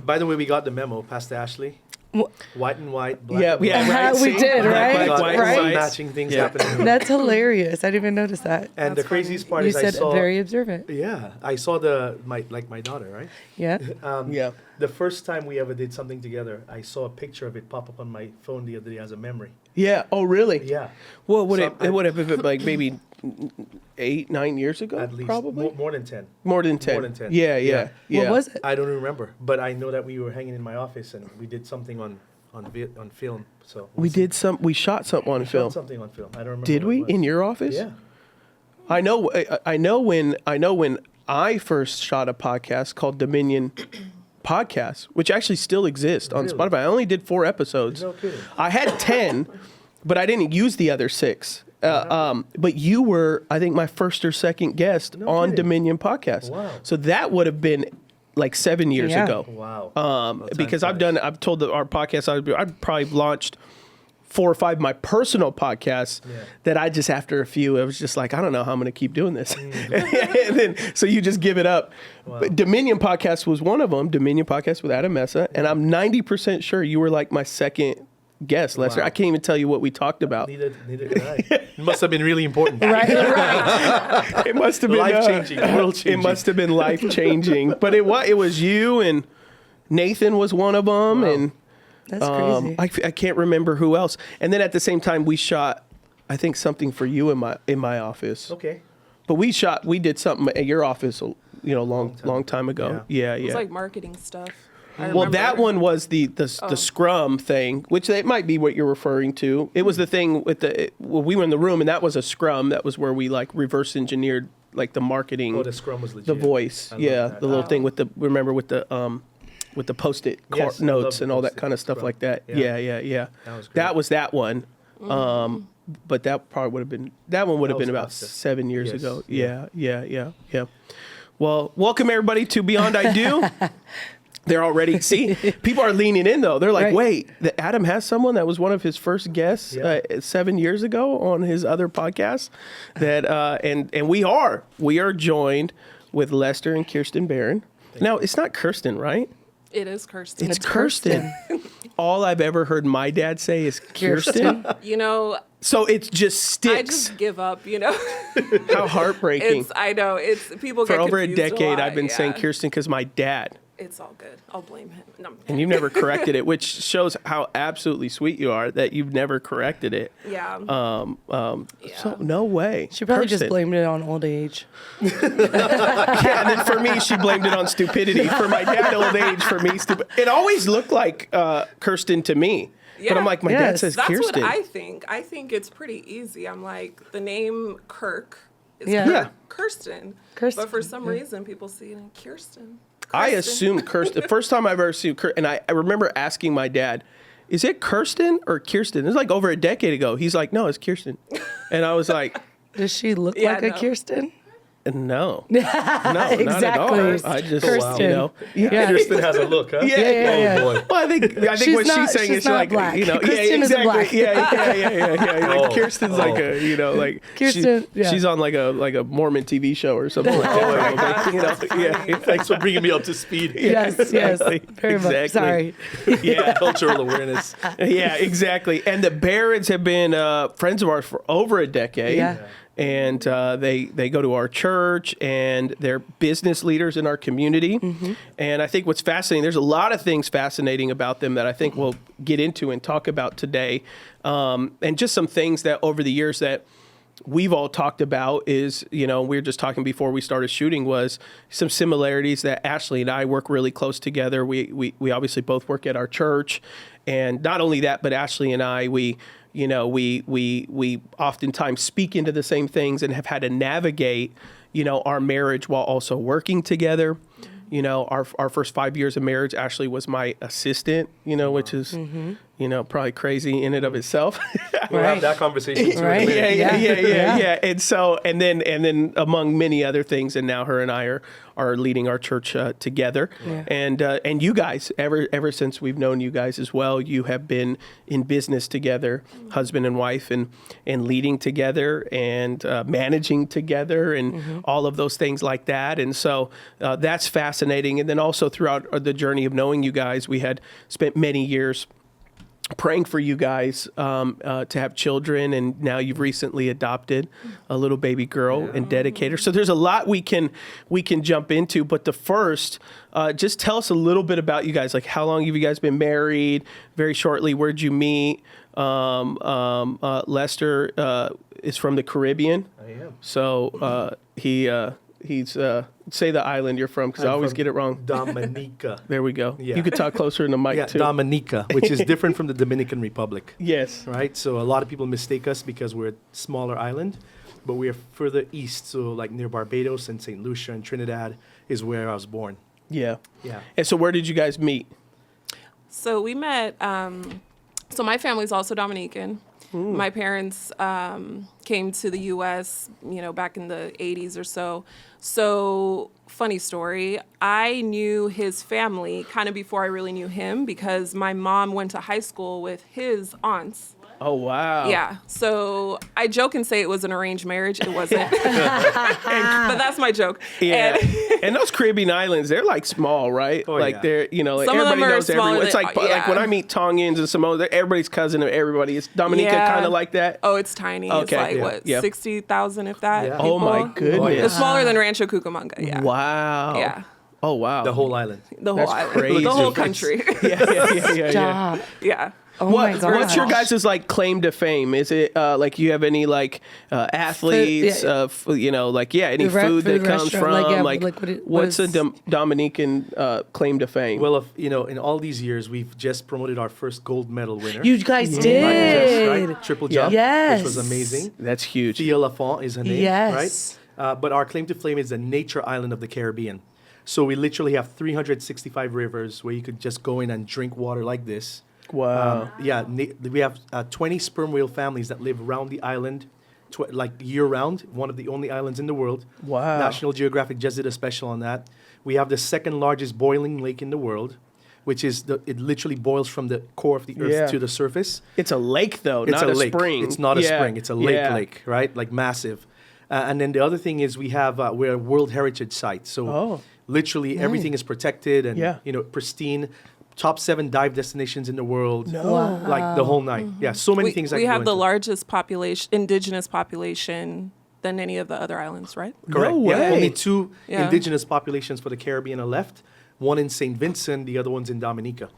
By the way, we got the memo, Pastor Ashlee. White and white, black. Yeah, and black. right. We did, right? Right. Matching things happening. That's hilarious. I didn't even notice that. And That's the craziest funny. part You is I said saw. very observant. Yeah, I saw my daughter, right? Yeah. Yeah. The first time we ever did something together, I saw a picture of it pop up on my phone the other day as a memory. Yeah. Oh, really? Yeah. Well, would So it would have been like maybe 8-9 years ago? At least probably more than 10. more than 10. More than 10. Yeah. What was it? I don't remember, but I know that we were hanging in my office and we did something on film. So We shot something on we film. shot something on film. I don't remember. Did what we it was. in your office? Yeah. I know when I first shot a podcast called Dominion Podcast, which actually still exists on Really? Spotify. I only did 4 episodes. No kidding. I had 10, but I didn't use the other 6. But you were, I think, my first or second guest No on kidding. Dominion Podcast. Wow. So that would have been like 7 years Yeah. ago. Wow. Well, Because time I've told our podcast, I've probably launched 4 or 5 of my personal podcasts that I just, after a few, I was just like, I don't know how I'm going to keep doing this. And then, so you just give it up. But Dominion Podcast was one of them, Dominion Podcast with Adam Mesa. And I'm 90% sure you were like my second guest, Lester. Wow. I can't even tell you what we talked about. Neither could I. It must have been really important. Right. It must have been Life-changing, world-changing. It must have been life changing. But it was you, and Nathan was one of them, and That's crazy. I can't remember who else. And then at the same time, we shot, I think, something for you in my office. Okay. But we did something at your office, long time ago. Yeah. It was like marketing stuff. I Well, remember. that one was the Scrum thing, which it might be what you're referring to. It was the thing with we were in the room, and that was a Scrum. That was where we like reverse engineered like the marketing. Oh, the Scrum was legit. The voice, I love yeah, that. the little thing with the Post-it Yes, I notes love the and all that Post-it kind of stuff Scrum. like that. Yeah. Yeah. That was great. That was that one. But that probably would have been was been about faster. 7 years Yes, ago. yeah. Yeah. Well, welcome everybody to Beyond I Do. They're already, see, people are leaning in though. They're like, Right. wait, Adam has someone that was one of his first guests 7 years ago on his other podcast. That and we are joined with Lester and Kirsten Baron. Now, it's not Kirsten, right? It is Kirsten. It's Kirsten. All I've ever heard my dad say is Kirsten. You know, So it just I sticks. just give up, you know. How heartbreaking. I know, it's people For get over a confused decade, lot, I've been saying yeah. Kirsten because my dad. It's all good. I'll blame him. No. And you've never corrected it, which shows how absolutely sweet you are that you've never corrected it. Yeah. So no way. She probably just Kirsten. blamed it on old age. Yeah, and then for me, she blamed it on stupidity. For my dad, old age. For me, stupid. It always looked like Kirsten to me. But I'm like, my dad Yes. says That's Kirsten. what I think. I think it's pretty easy. I'm like, the name Kirk is Yeah. Kirk, Yeah. Kirsten. Kirsten, But for some reason, people see it in Kirsten. I assumed Kirsten. The first time I've ever seen Kirsten, and I remember asking my dad, is it Kirsten or Kirsten? It was like over a decade ago. He's like, no, it's Kirsten. And I was like, Does she look Yeah, like a no. Kirsten? no. No, not Exactly. at all. I just, Kirsten. yeah. Kirsten has a look, huh? Yeah. Oh, boy. Well, I think She's what not- she's saying she's is not like, black. yeah, Kristen isn't exactly. black. Yeah. Like Oh. Kirsten's like Oh. a, like Kirsten, yeah. she's on like a Mormon TV show or something like that. Probably, yeah. Thanks for bringing me up to speed. Yes. Very much. Sorry. Yeah. Cultural awareness. Yeah, exactly. And the Barons have been friends of ours for over a decade. Yeah. And they go to our church, and they're business leaders in our community. Mm-hmm. And I think what's fascinating, there's a lot of things fascinating about them that I think we'll get into and talk about today. And just some things that over the years that we've all talked about is, we were just talking before we started shooting, was some similarities that Ashlee and I work really close together. We obviously both work at our church. And not only that, but Ashlee and I, we oftentimes speak into the same things and have had to navigate, our marriage while also working together. Our first 5 years of marriage, Ashlee was my assistant, which is, probably crazy in and of itself. We'll have Right. that conversation too. Right. Yeah. And so, and then among many other things, and now her and I are leading our church together. Yeah. And you guys, ever since we've known you guys as well, you have been in business together, husband and wife, and leading together and managing together and all of those things like that. And so that's fascinating. And then also throughout the journey of knowing you guys, we had spent many years praying for you guys to have children, and now you've recently adopted a little baby girl and dedicate her. So there's a lot we can jump into, but the first, just tell us a little bit about you guys. Like, how long have you guys been married? Very shortly, where'd you meet? Lester is from the Caribbean. I am. So he's say the island you're from, because I always from get it wrong. Dominica. There we go. Yeah. You could talk closer in the mic Yeah, too. Dominica, which is different from the Dominican Republic. Yes. Right? So a lot of people mistake us because we're a smaller island, but we're further east. So like near Barbados and St. Lucia and Trinidad is where I was born. Yeah. Yeah. And so where did you guys meet? So we met. So my family's also Dominican. My parents came to the U.S., back in the 80s or so. So, funny story, I knew his family kind of before I really knew him because my mom went to high school with his aunts. Oh, wow. Yeah. So I joke and say it was an arranged marriage. It wasn't. But that's my joke. Yeah. And And those Caribbean islands, they're like small, right? Oh, like yeah. they're, like Some of them everybody are knows smaller everyone. It's than- like when I meet Tongans and Samoans, everybody's cousin of everybody. Is Dominica Yeah. kind of like that? oh, it's tiny. Okay. It's like, Yeah. what, Yeah. 60,000 if that? Yeah. Oh, my people? goodness. Oh, yeah. It's smaller than Rancho Cucamonga. Yeah. Wow. Yeah. Oh, wow. The whole island. The whole That's island. crazy. The whole country. Yeah. Stop. Yeah. Oh my God. What's your guys' like claim to fame? Is it like you have any like athletes? yeah. Any food that food comes restaurant, from? like, yeah, like, like what what's is- a Dominican claim to fame? Well, in all these years, we've just promoted our first gold medal winner. You guys Right, did. right? Triple Yeah. jump, Yes. which was amazing. That's huge. Thea Lafont is her name, Yes. right? But our claim to fame is the nature island of the Caribbean. So we literally have 365 rivers where you could just go in and drink water like this. Wow. We have 20 sperm whale families that live around the island, like year-round, one of the only islands in the world. Wow. National Geographic just did a special on that. We have the second largest boiling lake in the world, which is, it literally boils from the core of the earth Yeah. to the surface. It's a lake though, It's not a a lake. spring. It's not a Yeah. spring. It's a lake, right? Like massive. And then the other thing is we're a World Heritage Site. So literally everything is protected and, Yeah. pristine. Top 7 dive destinations in the world. No. Wow. Like the whole nine. Yeah, so many things. We have the largest indigenous population than any of the other islands, right? Correct. No Yeah, way. only 2 Yeah. indigenous populations for the Caribbean are left. One in St. Vincent, the other one's in Dominica.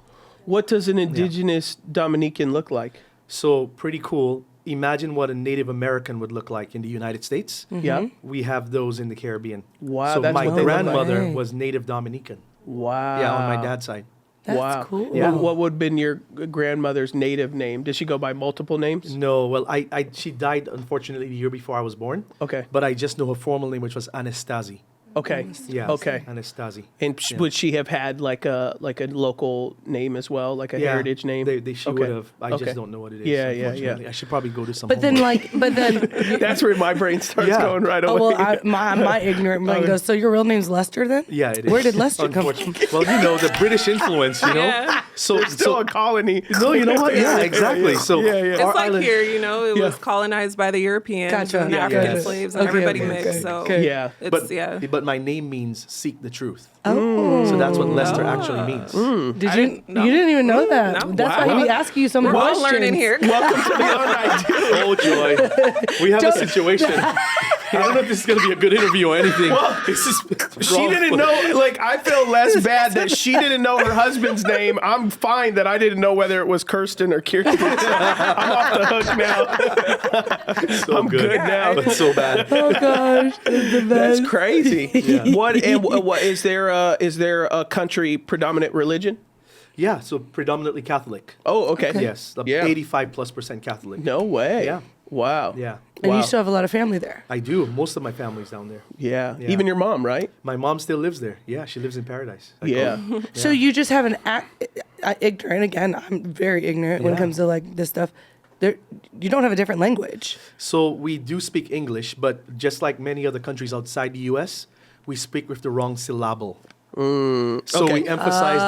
What does an indigenous Dominican look like? So pretty cool. Imagine what a Native American would look like in the United States. Yeah. We have those in the Caribbean. Wow, So that's my what they look like. grandmother Way. was Native Dominican. Wow. Yeah, on my dad's side. That's wow. cool. Yeah. What would have been your grandmother's native name? Did she go by multiple names? No, well, she died unfortunately the year before I was born. Okay. But I just know her formal name, which was Anastasi. Okay. Yeah. Okay. Anastasi. And would she have had like a local name as well, like a heritage name? She Okay. would have. I Okay. just don't know what it is. Yeah, yeah, unfortunately. yeah. I should probably go to some. But then, homework. That's where my brain starts Yeah. going right away. my ignorant brain goes, so your real name's Lester then? Yeah, it is. Where did Lester come from? Unfortunately. Well, the British influence, Yeah. So Still a colony. no, you know what? Yeah, exactly. So Yeah, yeah. It's our like island, here, it was colonized by the Europeans Gotcha. and the Yeah, African yes. slaves and Okay, everybody okay, mixed. okay, So okay. Yeah. it's but my name means seek the truth. Oh. So that's what Lester actually means. Did I you? didn't know. You didn't even know that. No. That's why Wow. he be asking you some We're all questions. learning here. Welcome to the Own Oh joy, we have a situation. I don't know if this is going to be a good interview or anything. This is She wrong, didn't but- know, like, I feel less bad that she didn't know her husband's name. I'm fine that I didn't know whether it was Kirsten or Kirsten. I'm off the hook now. So I'm good now. But so bad. Oh gosh, that's the That's best. crazy. What is there a country predominant religion? Yeah, so predominantly Catholic. Oh, okay. Yes, Yeah. 85+% Catholic. No way. Yeah. Wow. Yeah, And Wow. you still have a lot of family there. I do. Most of my family's down there. Yeah. Yeah. Even your mom, right? My mom still lives there. Yeah, she lives in paradise. I call Yeah. it. So you just have ignorant. Again, I'm very ignorant when it Yeah. comes to like this stuff. There, you don't have a different language. So we do speak English, but just like many other countries outside the U.S., we speak with the wrong syllable. So okay. we emphasize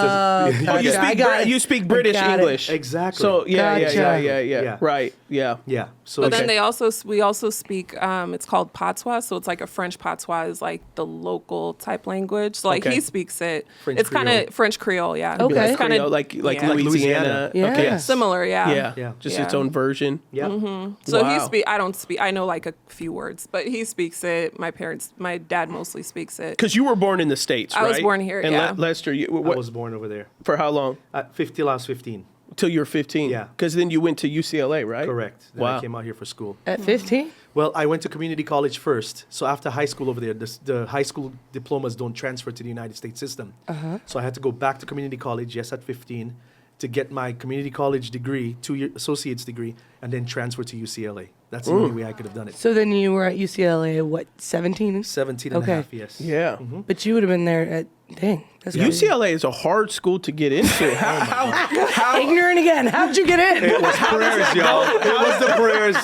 the. gotcha. You I speak, got it. you speak I British got it. English. Exactly. So yeah. Yeah. Right. Yeah. Yeah. So But it's- then we also speak it's called patois, so it's like a French patois is like the local type language. So like Okay. he speaks it. French It's kind Creole. of French Creole, yeah. Okay. It's kind Creole, of like yeah. Louisiana. Yeah. Okay. Yeah. Similar, yeah. Yeah. Just Yeah. its own version. yeah. So Wow. I don't speak. I know like a few words, but he speaks it. My dad mostly speaks it. Because you were born in the States, I right? was born here, And yeah. Lester, I what, was born over there. for how long? At 50, I was 15. Till you were 15? Yeah. Because then you went to UCLA, right? Correct. Then Wow. I came out here for school. At 15? Well, I went to community college first. So after high school over there, the high school diplomas don't transfer to the United States system. So I had to go back to community college, yes, at 15, to get my community college degree, 2-year associate's degree, and then transfer to UCLA. That's the only way I could have done it. So then you were at UCLA at what, 17? 17 and Okay. a half, yes. Yeah. But you would have been there at, dang. That's crazy. UCLA is a hard school to get into. How Ignorant again. How'd you get in? It was prayers, y'all. It was the prayers.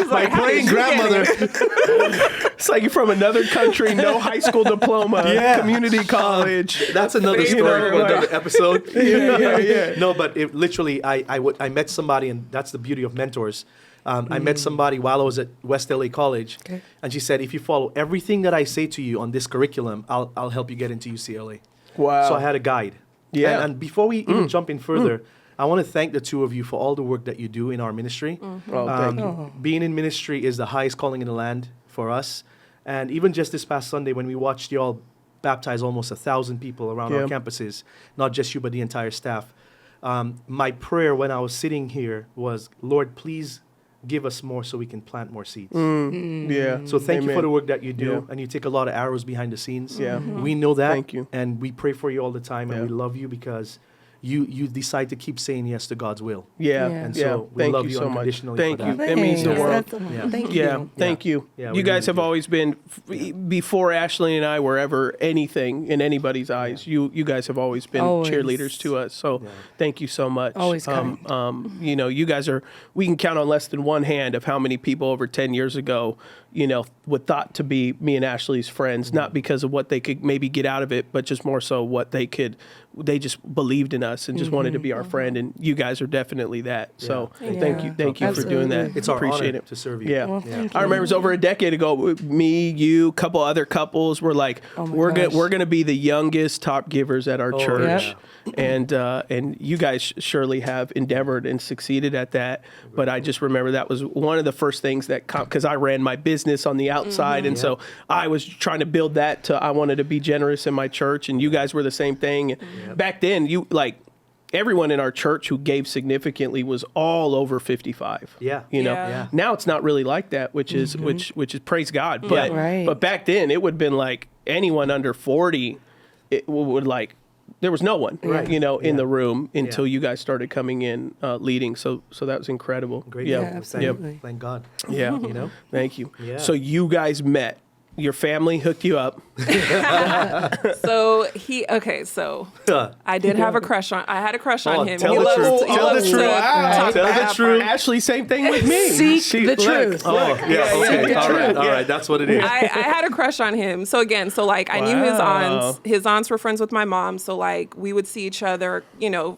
My praying grandmother. it's like you're from another country, no high school diploma, Yeah. community college. That's another You story know, for another episode. yeah. No, but it literally, I met somebody, and that's the beauty of mentors. I met somebody while I was at West LA College, Okay. and she said, if you follow everything that I say to you on this curriculum, I'll help you get into UCLA. Wow. So I had a guide. Yeah. And before we even jump in further, I want to thank the two of you for all the work that you do in our ministry. Oh, thank you. Being in ministry is the highest calling in the land for us. And even just this past Sunday, when we watched y'all baptize almost 1,000 people around our Yeah. campuses, not just you, but the entire staff, my prayer when I was sitting here was, Lord, please give us more so we can plant more seeds. Yeah. So thank you for Amen. the work that you do, Yeah. and you take a lot of arrows behind the scenes. Yeah. We know that. Thank you. And we pray for you all the time, and Yeah. we love you because you decide to keep saying yes to God's will. Yeah. Yeah. And yeah. so we Thank love you you so much. unconditionally Thank for you. that. It means the Thanks. world. That's- Thank Yeah, you. thank you. Yeah, we you guys really have do. always been before Ashley and I were ever anything in anybody's eyes. You guys have always been Always. cheerleaders to us. So thank you so much. Always kind. You guys are. We can count on less than one hand of how many people over 10 years ago, would thought to be me and Ashley's friends, not because of what they could maybe get out of it, but just more so what they could. They just believed in us and just wanted to be our friend, and you guys are definitely that. So thank you for doing that. Absolutely. It's our Appreciate honor it. to serve you. Yeah. Well, thank I remember it was over a decade ago. Me, you, a couple other couples were like, Oh my we're gosh. gonna be the youngest top givers at our Oh, church, yeah. and you guys surely have endeavored and succeeded at that. But I just remember that was one of the first things that, because I ran my business on the outside, and so I was trying to build that to. I wanted to be generous in my church, and you guys were the same thing. Back then, everyone in our church who gave significantly was all over 55. Yeah. Yeah. Now it's not really like that, which is praise God. But Right. but back then it would have been like anyone under 40, it would there was no one, Right. in the room until Yeah. you guys started coming in leading. So that was incredible. Great. Yeah. Yeah, absolutely. Thank God. Yeah. know? Thank you. Yeah. So you guys met. Your family hooked you up. So I did have a crush on. I had a crush Oh, on him. tell He the loves- truth. he Tell loves the to truth. talk Tell the about truth. Ashley, same thing with me. Seek the truth. Oh, yeah. Okay. All right. That's what it is. I had a crush on him. So again, I knew his aunts. His aunts were friends with my mom. So we would see each other,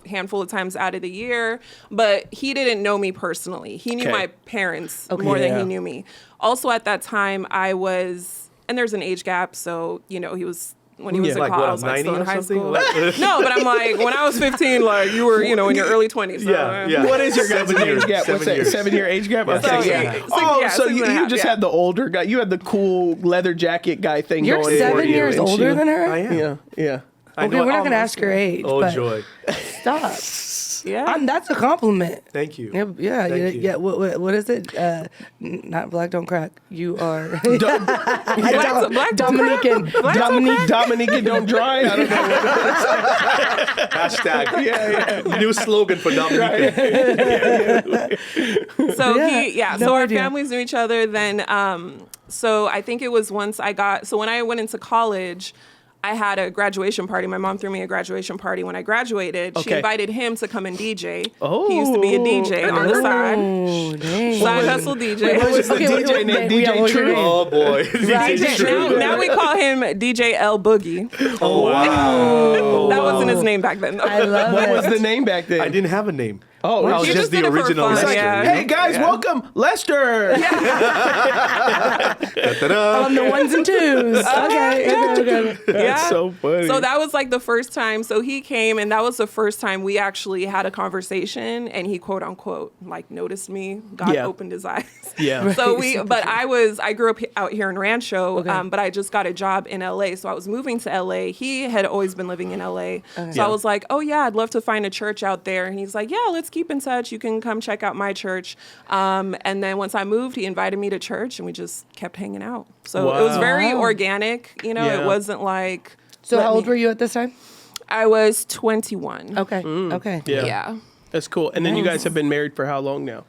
handful of times out of the year. But he didn't know me personally. He knew Okay. my parents more than Yeah. he knew me. Also at that time, I was, and there's an age gap. So, he was, when he was in Like college, what, I was 90 still in or high something? school. No, but I'm when I was 15, you were, in your early 20s. So, Yeah. What is your guys' 7 age years. gap? What's 7 that? years. 7-year age gap? Yeah. Okay. So, yeah. yeah. Oh, Yeah, so 6 and a you half, just yeah. had the older guy. You had the cool leather jacket guy thing You're going for 7 you. years and she- older than her? I am. Yeah, yeah. I Okay, know we're not going to almost, ask her age. Oh, but joy. Stop. Yeah. That's a compliment. Thank you. Yeah. Thank you. Yeah. What is it? Not black don't crack. You are Black Dominican. Dominican don't dry. I don't know. Hashtag. Yeah. New slogan for Dominican. So Yeah, no so our idea. families knew each other. Then, so I think it was once when I went into college, I had a graduation party. My mom threw me a graduation party when I graduated. She invited him to come and DJ. Oh. He used to be a DJ on the side. Oh, dang. Side hustle DJ. What was the DJ name? DJ True? Oh boy. Now we call him DJ L Boogie. Oh wow. That wasn't his name back then, though. I love What it. was the name back then? I didn't have a name. Oh, I was You just just did the it for original fun, Lester. yeah. Hey guys, welcome Lester. Ta-da. On the ones and twos. Okay. That's so funny. So that was like the first time. So he came, and that was the first time we actually had a conversation, and he quote unquote like noticed me. God opened his eyes. Yeah. So I grew up out here in Rancho, but I just got a job in LA. So I was moving to LA. He had always been living in LA. So I was like, oh yeah, I'd love to find a church out there. And he's like, yeah, let's keep in touch. You can come check out my church. And then once I moved, he invited me to church, and we just kept hanging out. So it was very organic. You know, Yeah. it wasn't like. So how old were you at this time? I was 21. Okay. Okay. Yeah. That's cool. And then you guys have been married for how long now?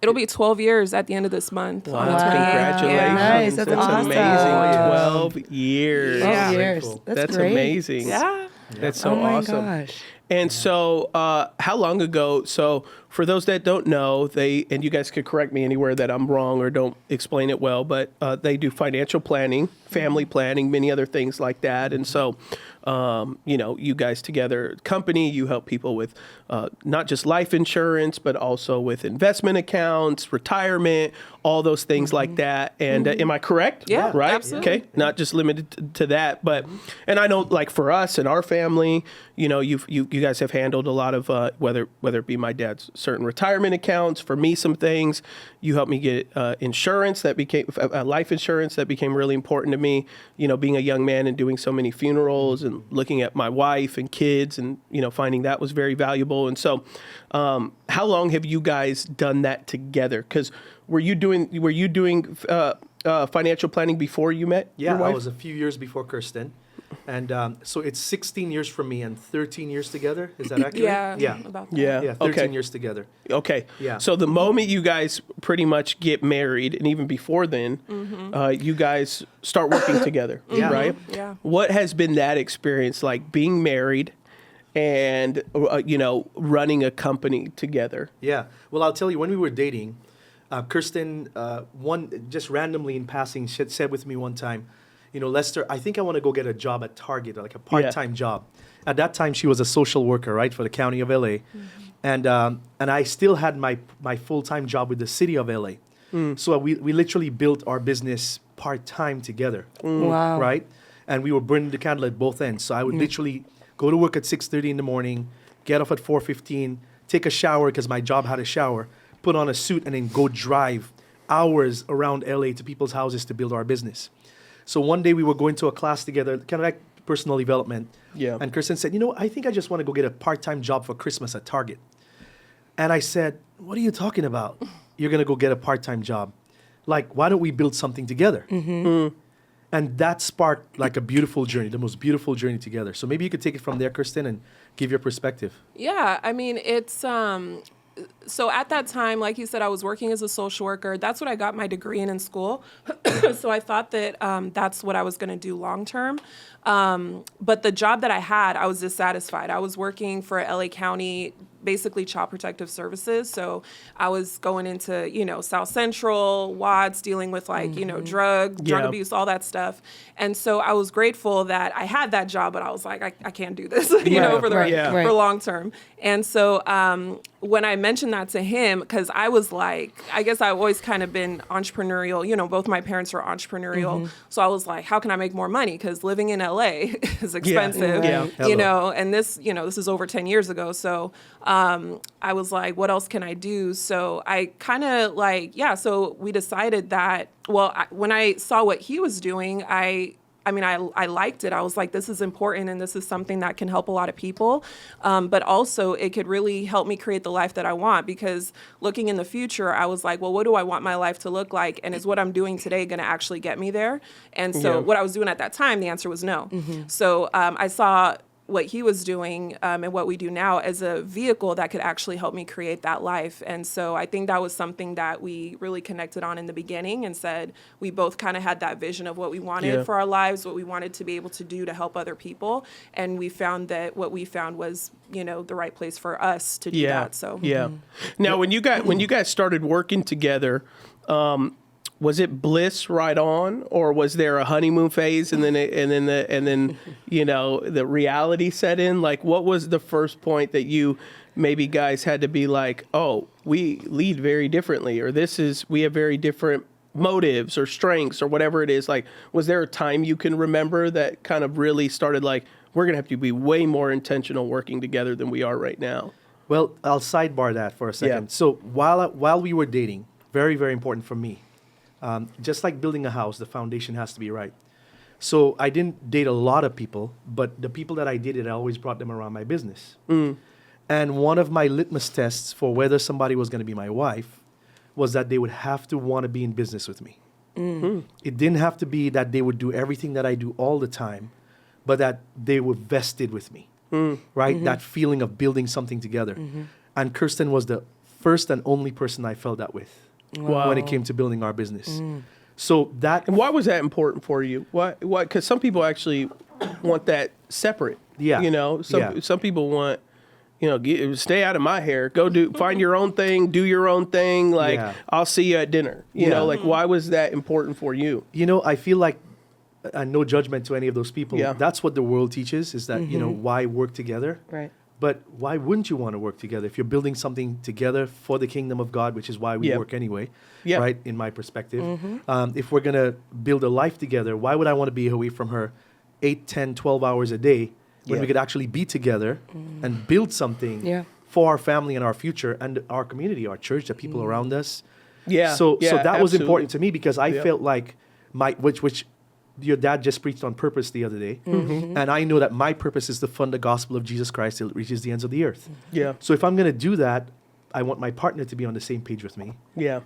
It'll be 12 years at the end of this month. Wow. On the 28th. Congratulations. Yeah. Nice. That's awesome. amazing. Yeah. 12 years. 12 Yeah. years. Cool. That's That's great. amazing. Yeah. That's so Oh my awesome. gosh. And so, how long ago? So, for those that don't know, and you guys could correct me anywhere that I'm wrong or don't explain it well, but they do financial planning, family planning, many other things like that. And so, you guys together, company, you help people with not just life insurance, but also with investment accounts, retirement, all those things like that. And am I correct? Yeah, right. absolutely. Okay, not just limited to that, but and I know, like for us and our family, you guys have handled a lot of whether it be my dad's certain retirement accounts, for me some things. You helped me get insurance that became life insurance that became really important to me. Being a young man and doing so many funerals and looking at my wife and kids, and finding that was very valuable. And so, how long have you guys done that together? Because were you doing financial planning before you met Yeah, your wife? I was a few years before Kirsten. And so it's 16 years for me and 13 years together. Is that accurate? Yeah. About that. Yeah. 13 years together. Okay. Yeah. So the moment you guys pretty much get married, and even before then, you guys start working together, Yeah. right? Yeah. What has been that experience like, being married and running a company together? Yeah. Well, I'll tell you, when we were dating, Kirsten, just randomly in passing, she had said with me one time, Lester, I think I want to go get a job at Target, like a part-time job. At that time, she was a social worker, right, for the county of LA. And I still had my full-time job with the city of LA. So we literally built our business part-time together, Wow. right? And we were burning the candle at both ends. So I would literally go to work at 6:30 in the morning, get off at 4:15, take a shower because my job had a shower, put on a suit, and then go drive hours around LA to people's houses to build our business. So one day we were going to a class together, kind of like personal development. Yeah. And Kirsten said, I think I just want to go get a part-time job for Christmas at Target. And I said, what are you talking about? You're going to go get a part-time job. Like, why don't we build something together? And that sparked like a beautiful journey, the most beautiful journey together. So maybe you could take it from there, Kirsten, and give your perspective. Yeah. I mean, it's so at that time, like you said, I was working as a social worker. That's what I got my degree in school. So I thought that that's what I was going to do long term. But the job that I had, I was dissatisfied. I was working for LA County, basically Child Protective Services. So I was going into, South Central, WADS, dealing with drug abuse, all that stuff. And so I was grateful that I had that job, but I was like, I can't do this, for long term. And so when I mentioned that to him, because I was like, I guess I've always kind of been entrepreneurial. Both my parents were entrepreneurial. So I was like, how can I make more money? Because living in LA is expensive, and this is over 10 years ago. So I was like, what else can I do? So I kind of so we decided that, when I saw what he was doing, I liked it. I was like, this is important, and this is something that can help a lot of people. But also it could really help me create the life that I want, because looking in the future, I was like, well, what do I want my life to look like? And is what I'm doing today going to actually get me there? And so what I was doing at that time, the answer was no. So I saw what he was doing and what we do now as a vehicle that could actually help me create that life. And so I think that was something that we really connected on in the beginning, and said we both kind of had that vision of what we wanted for our lives, what we wanted to be able to do to help other people. And we found that what we found was, the right place for us to do that. So Now, when you guys started working together, was it bliss right on, or was there a honeymoon phase and then the reality set in? Like, what was the first point that you maybe guys had to be like, oh, we lead very differently, or we have very different motives or strengths or whatever it is? Like, was there a time you can remember that kind of really started like, we're going to have to be way more intentional working together than we are right now? Well, I'll sidebar that for a second. Yeah. So while we were dating, very, very important for me, just like building a house, the foundation has to be right. So I didn't date a lot of people, but the people that I dated, I always brought them around my business. And one of my litmus tests for whether somebody was going to be my wife was that they would have to want to be in business with me. It didn't have to be that they would do everything that I do all the time, but that they were vested with me, right? That feeling of building something together. And Kirsten was the first and only person I felt that with when it came to building our business. So that... And why was that important for you? Why? Because some people actually want that separate. Yeah. Some people want... stay out of my hair. Go find your own thing, do your own thing. Like, I'll see you at dinner. You know, like, why was that important for you? I feel like, and no judgment to any of those people, that's what the world teaches, is that, why work together? Right. But why wouldn't you want to work together? If you're building something together for the kingdom of God, which is why we work anyway, right, in my perspective. If we're going to build a life together, why would I want to be away from her 8, 10, 12 hours a day when we could actually be together and build something for our family and our future and our community, our church, the people around us? So that was important to me, because I felt like which your dad just preached on purpose the other day. And I know that my purpose is to fund the gospel of Jesus Christ till it reaches the ends of the earth. So if I'm going to do that, I want my partner to be on the same page with me.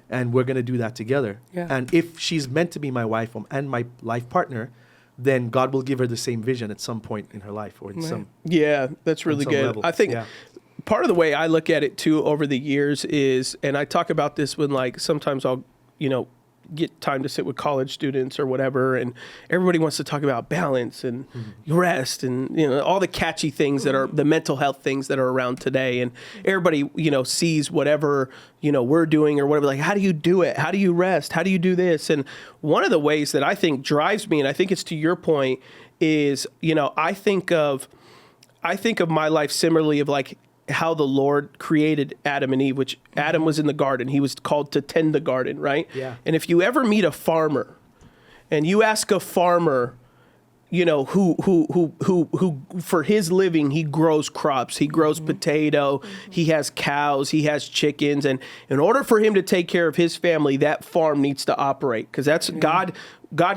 And we're going to do that together. And if she's meant to be my wife and my life partner, then God will give her the same vision at some point in her life, or in some... Yeah, that's really good. level. I think part of the way I look at it too over the years is, and I talk about this when, like, sometimes I'll, get time to sit with college students or whatever, and everybody wants to talk about balance and rest and all the catchy things that are the mental health things that are around today, and everybody sees whatever we're doing or whatever, like, how do you do it, how do you rest, how do you do this? And one of the ways that I think drives me, and I think it's to your point, is I think of my life similarly of like how the Lord created Adam and Eve, which Adam was in the garden. He was called to tend the garden, right? Yeah. And if you ever meet a farmer and you ask a farmer, who for his living, he grows crops, he grows potato, he has cows, he has chickens. And in order for him to take care of his family, that farm needs to operate, because that's God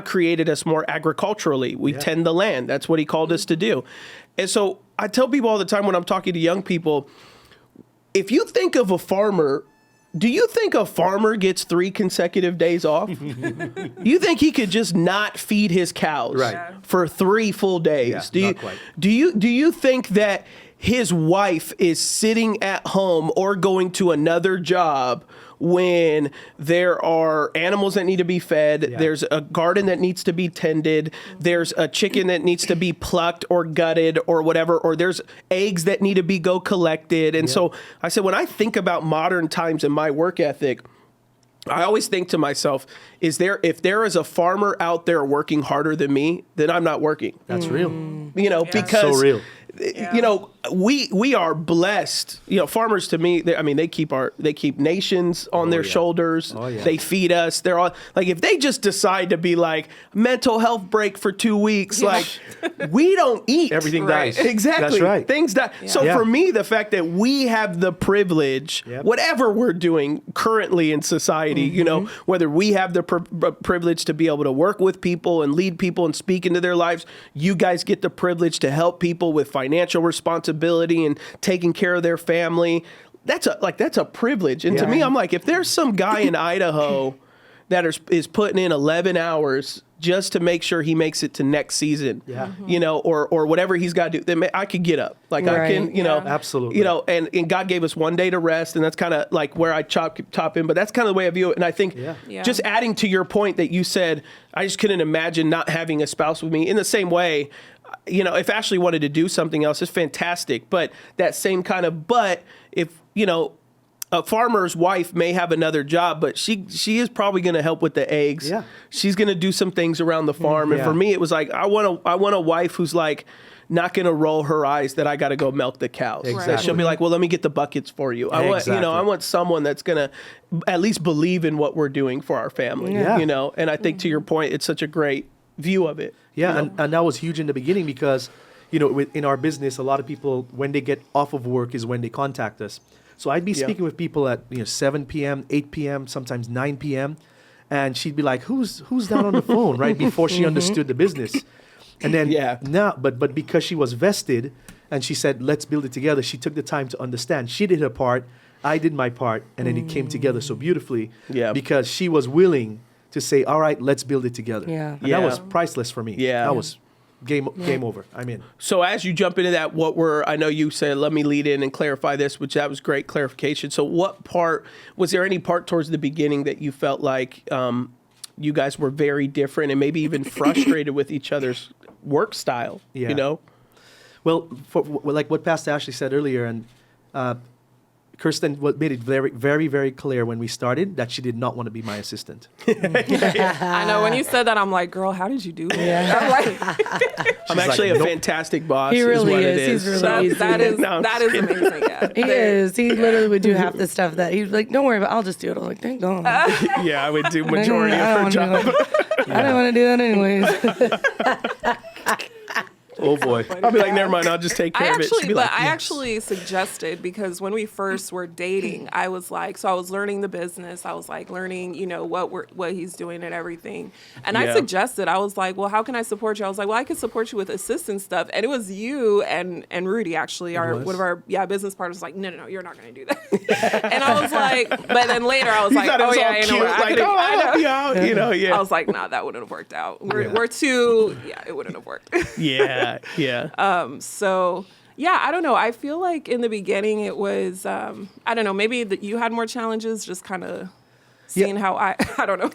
created us more agriculturally. We tend the land. That's what he called us to do. And so I tell people all the time when I'm talking to young people, if you think of a farmer, do you think a farmer gets 3 consecutive days off? You think he could just not feed his cows for 3 full days? Not quite. Do you think that his wife is sitting at home or going to another job when there are animals that need to be fed, there's a garden that needs to be tended, there's a chicken that needs to be plucked or gutted or whatever, or there's eggs that need to be collected? And so I said, when I think about modern times and my work ethic, I always think to myself, if there is a farmer out there working harder than me, then I'm not working. That's real. Because so real. We are blessed. Farmers, to me, they keep nations on their shoulders. They feed us. They're all like, if they just decide to be like, mental health break for 2 weeks, like, we don't eat. Everything dies. Exactly. That's right. Things die. So for me, the fact that we have the privilege, whatever we're doing currently in society, whether we have the privilege to be able to work with people and lead people and speak into their lives, you guys get the privilege to help people with financial responsibility and taking care of their family. That's a privilege. And to me, I'm like, if there's some guy in Idaho that is putting in 11 hours just to make sure he makes it to next season. Yeah. You know, or whatever he's got to do. Then I could get up. Like I can, you know, Absolutely. You know, and God gave us one day to rest, and that's kind of like where I top in. But that's kind of the way I view it. And I think just adding to your point that you said, I just couldn't imagine not having a spouse with me. In the same way, you know, if Ashlee wanted to do something else, it's fantastic. But that same kind of, if, you know, a farmer's wife may have another job, but she is probably going to help with the eggs. Yeah. She's going to do some things around the farm. And for me, it was like, I want a wife who's like, not going to roll her eyes that I got to go milk the cows. Exactly. She'll be like, well, let me get the buckets for you. I want someone that's going to at least believe in what we're doing for our family, you know? And I think to your point, it's such a great view of it. Yeah. You know? And that was huge in the beginning because, you know, in our business, a lot of people, when they get off of work is when they contact us. So I'd be speaking with people at 7 p.m., 8 p.m., sometimes 9 p.m., and she'd be like, "Who's that on the phone?" Right before she understood the business, and then now, but because she was vested, and she said, "Let's build it together." She took the time to understand. She did her part, I did my part, and then it came together so beautifully. Yeah, because she was willing to say, "All right, let's build it together." Yeah, and that was priceless for me. Yeah, that was. Game over. I'm in. So as you jump into that, I know you said, let me lead in and clarify this, which that was great clarification. So was there any part towards the beginning that you felt like you guys were very different and maybe even frustrated with each other's work style, you know? Well, like what Pastor Ashlee said earlier, and Kirsten made it very, very, very clear when we started that she did not want to be my assistant. I know. When you said that, I'm like, girl, how did you do that? Yeah. I'm actually a fantastic boss. He really is. What is. It is. He's really easy. That is amazing. Yeah. He is. He literally would do half the stuff that he's like, don't worry about it, I'll just do it. I'm like, thank God. Yeah, I would do majority of her job. I don't want to do that anyways. Oh boy. I'll be like, never mind, I'll just take care of it. She'd be like, I actually suggested, because when we first were dating, I was like, so I was learning the business. I was like learning, you know, what he's doing and everything. And I suggested, I was like, well, how can I support you? I was like, well, I could support you with assistant stuff. And it was you and Rudy, actually, one of our business partners, was like, no, you're not going to do that. And I was like, but then later I was like, oh yeah, you know, I'll help you out, you know, I was like, nah, that wouldn't have worked out. We're too, it wouldn't have worked. Yeah. So yeah, I don't know. I feel like in the beginning it was, I don't know, maybe that you had more challenges, just kind of seeing how I don't know.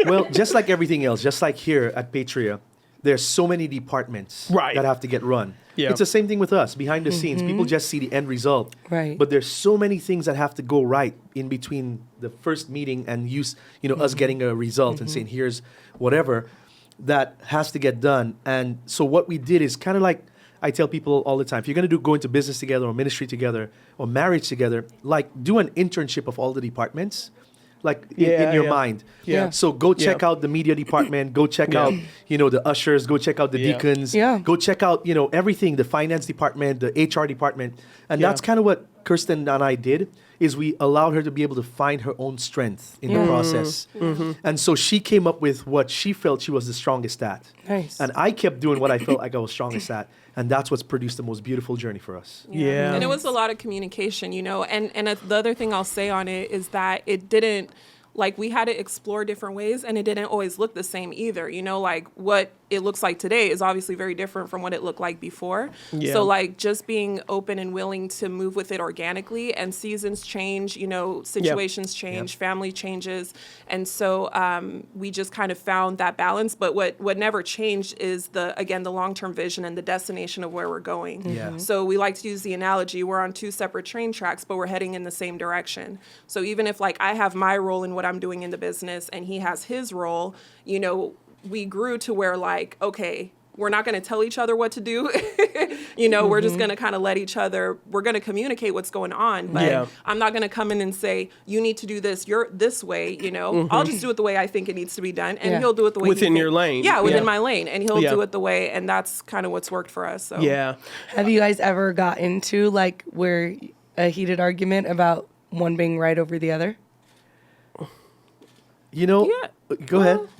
Well, just like everything else, just like here at Patria, there's so many departments that have to get run. Yeah. It's the same thing with us behind the scenes. People just see the end result. Right. But there's so many things that have to go right in between the first meeting and us getting a result and saying, here's whatever that has to get done. And so what we did is kind of like I tell people all the time, if you're going to go into business together or ministry together or marriage together, like do an internship of all the departments. Like in your mind. Yeah. So go check out the media department. Go check out, the ushers. Go check out the deacons. Yeah. Go check out, everything, the finance department, the HR department. And that's kind of what Kirsten and I did, is we allowed her to be able to find her own strength in the process. Mm-hmm. And so she came up with what she felt she was the strongest at. Nice. And I kept doing what I felt like I was strongest at. And that's what's produced the most beautiful journey for us. Yeah. And it was a lot of communication, and the other thing I'll say on it is that it didn't, like, we had to explore different ways, and it didn't always look the same either. Like what it looks like today is obviously very different from what it looked like before. Yeah. So like just being open and willing to move with it organically, and seasons change, situations change, family changes. And so we just kind of found that balance. But what never changed is the long-term vision and the destination of where we're going. Yeah. So we like to use the analogy, we're on two separate train tracks, but we're heading in the same direction. So even if like I have my role in what I'm doing in the business and he has his role, we grew to where like, okay, we're not going to tell each other what to do. We're just going to kind of let each other, we're going to communicate what's going on, but I'm not going to come in and say, you need to do this, you're this way, I'll just do it the way I think it needs to be done. And he'll do it the way within your lane. Yeah, within my lane. And he'll do it the way, and that's kind of what's worked for us. So. Yeah. Have you guys ever got into like where a heated argument about one being right over the other? Go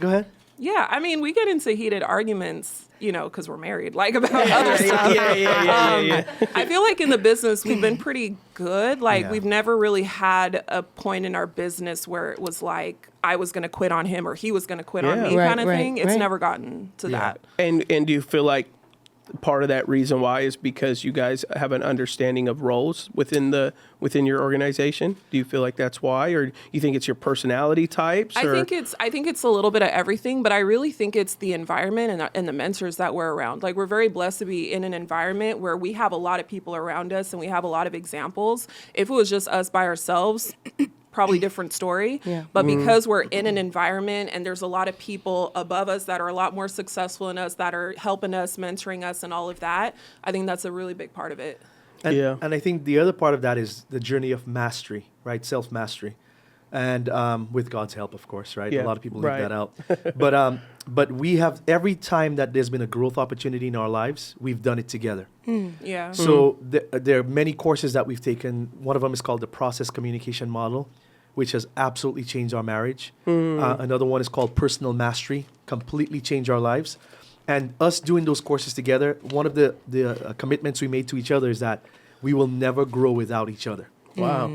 ahead. Yeah, I mean, we get into heated arguments, because we're married, like about other stuff. Yeah. I feel like in the business, we've been pretty good. Like, Yeah. we've never really had a point in our business where it was like, I was going to quit on him or he was going to quit on Yeah. me Right, kind of right, thing. It's right. never gotten to that. And do you feel like part of that reason why is because you guys have an understanding of roles within your organization? Do you feel like that's why, or you think it's your personality types? I think it's a little bit of everything, but I really think it's the environment and the mentors that we're around. Like, we're very blessed to be in an environment where we have a lot of people around us and we have a lot of examples. If it was just us by ourselves, probably different story. Yeah. But because we're in an environment and there's a lot of people above us that are a lot more successful than us, that are helping us, mentoring us, and all of that, I think that's a really big part of it. And, Yeah. and I think the other part of that is the journey of mastery, right? Self-mastery. And with God's help, of course, right? Yeah, A lot of people leave right. that out. But we have, every time that there's been a growth opportunity in our lives, we've done it together. Yeah. So there are many courses that we've taken. One of them is called the Process Communication Model, which has absolutely changed our marriage. Another one is called Personal Mastery, completely changed our lives. And us doing those courses together, one of the commitments we made to each other is that we will never grow without each other. Wow.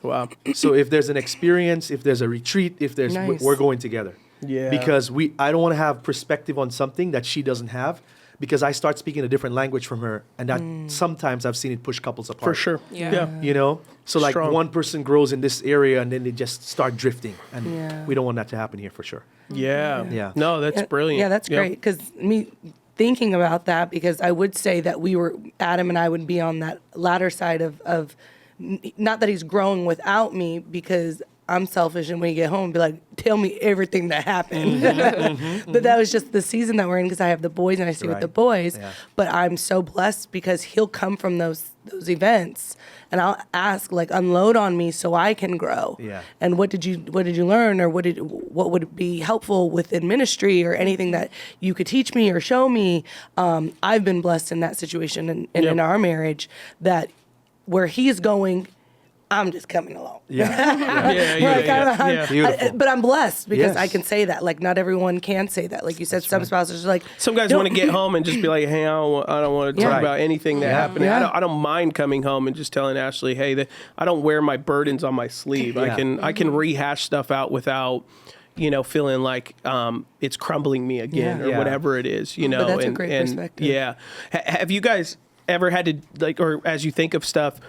Wow. So if there's an experience, if there's a retreat, if there's Nice. we're going together. Yeah. Because I don't want to have perspective on something that she doesn't have, because I start speaking a different language from her, and that sometimes I've seen it push couples apart. For sure. Yeah. So like Strong. one person grows in this area and then they just start drifting, and Yeah. we don't want that to happen here for sure. Yeah. Yeah. No, that's brilliant. Yeah, that's great. Because me thinking about that, because I would say that Adam and I would be on that latter side of not that he's growing without me, because I'm selfish, and when you get home, be like, tell me everything that happened. But that was just the season that we're in, because I have the boys and I stay with the Right. boys. Yeah. But I'm so blessed because he'll come from those events, and I'll ask, like, unload on me so I can grow. Yeah. And what did you learn, or what would be helpful within ministry, or anything that you could teach me or show me? I've been blessed in that situation, and in our marriage, that where he's going, I'm just coming along. Yeah. Beautiful. But I'm blessed because Yes. I can say that. Like, not everyone can say that. Like you said, some spouses are like, Some guys want to get home and just be like, hey, I don't want to talk Yeah. about anything that Yeah. happened. Yeah. I don't mind coming home and just telling Ashley, hey, I don't wear my burdens on my sleeve. Yeah. I can rehash stuff out without, feeling like it's crumbling me again Yeah. or Yeah. whatever it is, But that's a great perspective. Yeah. Have you guys ever had to, like, or as you think of stuff,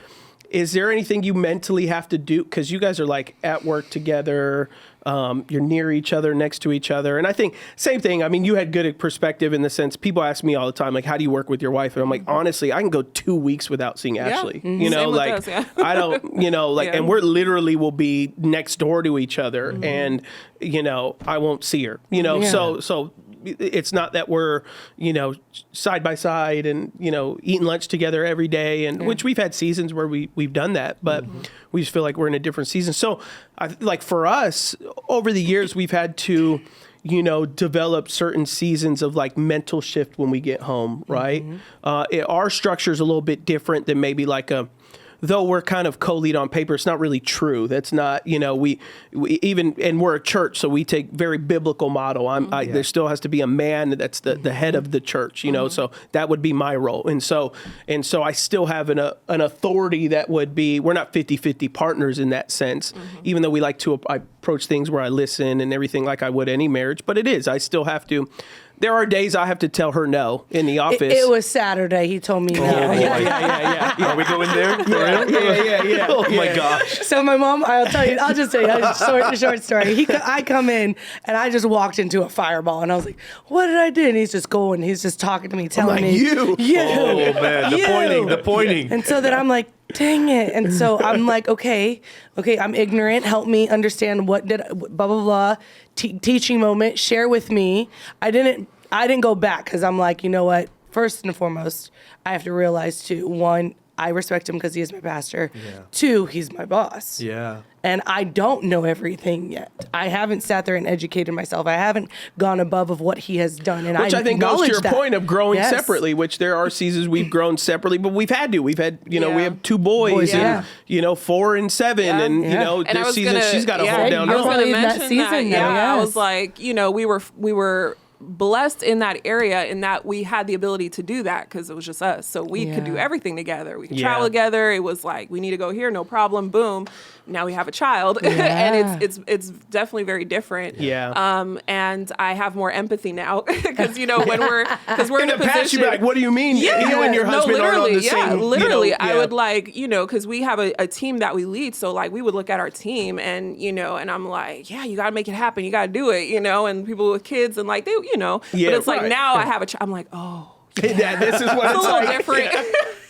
is there anything you mentally have to do? Because you guys are like at work together, you're near each other, next to each other. And I think same thing. I mean, you had good perspective in the sense people ask me all the time, like, how do you work with your wife? And I'm like, honestly, I can go 2 weeks without seeing Ashley. You know, Same with like us, yeah. I don't, like, Yeah. and we're literally will be next door to each other, and I won't see her. Yeah. So it's not that we're, side by side and, eating lunch together every day, and which we've had seasons where we've done that, but we just feel like we're in a different season. So like for us over the years, we've had to, develop certain seasons of like mental shift when we get home. Right. Our structure is a little bit different than maybe like though we're kind of co-lead on paper, it's not really true. That's not, we even, and we're a church, so we take very biblical model. There still has to be a man that's the head of the church, so that would be my role. And so I still have an authority that would be, we're not 50-50 partners in that sense, even though we like to approach things where I listen and everything like I would any marriage, but I still have to. There are days I have to tell her no in the office. It was Saturday. He told me no. Yeah. Are we going there? Yeah. Oh my gosh. So my mom, I'll just tell you a short story. I come in and I just walked into a fireball, and I was like, what did I do? And he's just talking to me, telling me, You. Oh man, the pointing. And so then I'm like, dang it. And so I'm like, okay, I'm ignorant. Help me understand blah, blah, blah. Teaching moment, share with me. I didn't go back because I'm like, you know what? First and foremost, I have to realize too, one, I respect him because he is my pastor. Yeah. 2, he's my boss. Yeah. And I don't know everything yet. I haven't sat there and educated myself. I haven't gone above of what he has done. And Which I think goes to your point of growing Yes. separately, which there are seasons we've grown separately, but we've had to. We've had, we have 2 boys Yeah. and, 4 and 7. Yeah. And, Yeah. And I this was season gonna, she's got to hold down you're her own. probably in that mention season now, I yes. was like, we were blessed in that area in that we had the ability to do that because it was just us. So we could do Yeah. everything together. We could Yeah. travel together. It was like, we need to go here, no problem, boom. Now we have a child. Yeah. And it's definitely very different. Yeah. And I have more empathy now because, when we're In in a the past, position. you'd be like, what do you mean? You and your husband aren't on the same. Literally, I yeah. would like, because we have a team that we lead. So like we would look at our team and, and I'm like, yeah, you got to make it happen. You got to do it, and people with kids and like, they, Yeah, but it's like right. now I have I'm like, oh, Yeah, this is what it's a it's little like. different.